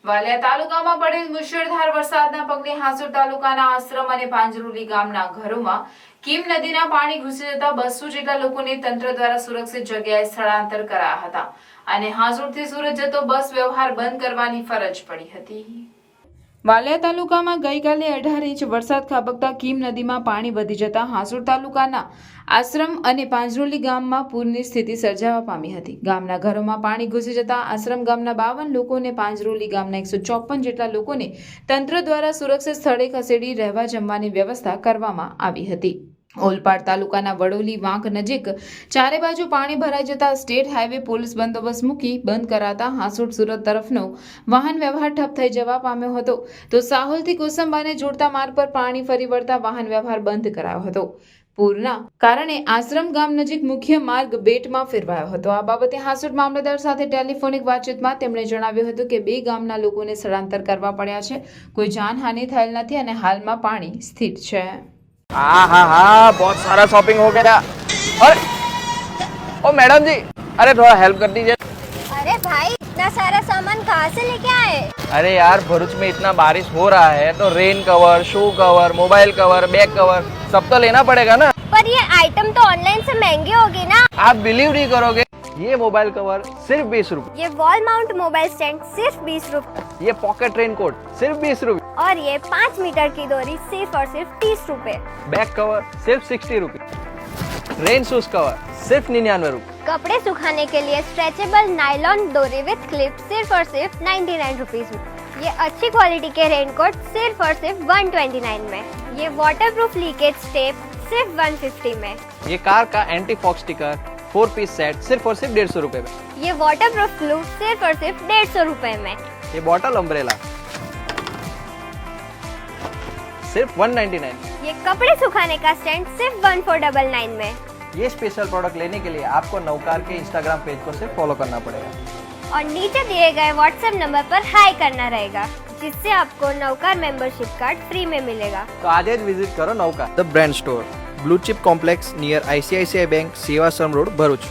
વાલિયા તાલુકામાં પડેલ મુશળધાર વરસાદના પગલે હાંસોડ તાલુકાના આશ્રમ અને પાંજરોલી ગામના ઘરોમાં કીમ નદીના પાણી ઘૂસી જતા 200 જેટલા લોકોને તંત્ર દ્વારા સુરક્ષિત જગ્યાએ સ્થળાંતર કરાયા હતા અને હાંસોડથી સુરત જતો બસ વ્યવહાર બંધ કરવાની ફરજ પડી હતી। વાલિયા તાલુકામાં ગઈકાલે 18 ઇંચ વરસાદ ખાબકતા કીમ નદીમાં પાણી વધી જતા હાંસોડ તાલુકાના આશ્રમ અને પાંજરોલી ગામમાં પૂરની સ્થિતિ સર્જાવા પામી હતી। ગામના ઘરોમાં પાણી ઘૂસી જતા આશ્રમ ગામના 52 લોકો અને પાંજરોલી ગામના 154 જેટલા લોકોને તંત્ર દ્વારા સુરક્ષિત સ્થળે ખસેડી રહેવા જમવાની વ્યવસ્થા કરવામાં આવી હતી। ઓલપાડ તાલુકાના વડોલી વાંક નજીક ચારે બાજુ પાણી ભરાઈ જતા સ્ટેટ હાઈવે પોલીસ બંદોબસ્ત મૂકી બંધ કરાતા હાંસોડ સુરત તરફનો વાહન વ્યવહાર ઠપ થઈ જવા પામ્યો હતો, તો સાહોલથી કોસંબાને જોડતા માર્ગ પર પાણી ફરી વળતા વાહન વ્યવહાર બંધ કરાયો હતો। પૂરના કારણે આશ્રમ ગામ નજીક મુખ્ય માર્ગ બેટમાં ફેરવાયો હતો। આ બાબતે હાંસોડ મામલતદાર સાથે ટેલિફોનિક વાતચીતમાં તેમણે જણાવ્યું હતું કે 2 ગામના લોકોને સ્થળાંતર કરવા પડ્યા છે, કોઈ જાનહાનિ થયેલ નથી અને હાલમાં પાણી સ્થિર છે। हाँ बहुत सारा शॉपिंग हो गया। अरे ओ मैडम जी, अरे थोड़ा हेल्प कर दीजिए। अरे भाई इतना सारा सामान कहाँ से लेके आए? अरे यार भरूच में इतना बारिश हो रहा है तो rain cover, shoe cover, mobile cover, bag cover सब तो लेना पड़ेगा ना। पर ये आइटम तो ऑनलाइन से महंगे होंगे ना। आप बिलीव नहीं करोगे, ये मोबाइल कवर सिर्फ 20 रुपए, ये वॉल माउंट मोबाइल स्टैंड सिर्फ 20 रुपए, ये पॉकेट रेनकोट सिर्फ 20 रुपए, और ये 5 मीटर की डोरी सिर्फ और सिर्फ 30 रुपए, बैग कवर सिर्फ 60 रुपए, रेन शूज कवर सिर्फ 99 रुपए, कपड़े सुखाने के लिए स्ट्रेचेबल नायलॉन डोरी विद क्लिप सिर्फ और सिर्फ 99 रुपीज में। ये अच्छी क्वालिटी के रेनकोट सिर्फ और सिर्फ 129 में। ये वाटरप्रूफ लीकेज टेप सिर्फ 150 में। ये कार का anti fog sticker 4 piece set सिर्फ और सिर्फ 150 रुपए में। ये वाटरप्रूफ ग्लू सिर्फ और सिर्फ 150 रुपए में। ये बॉटल अम्ब्रेला सिर्फ 199। ये कपड़े सुखाने का स्टैंड सिर्फ 1499 में। ये स्पेशल प्रोडक्ट लेने के लिए आपको नवकार के इंस्टाग्राम पेज को सिर्फ फॉलो करना पड़ेगा और नीचे दिए गए व्हाट्सएप नंबर पर हाई करना रहेगा, जिससे आपको नवकार मेंबरशिप कार्ड फ्री में मिलेगा। तो आज ही विजिट करो Navkar the brand store, blue chip complex near ICICI bank, Sevashram road, Bharuch.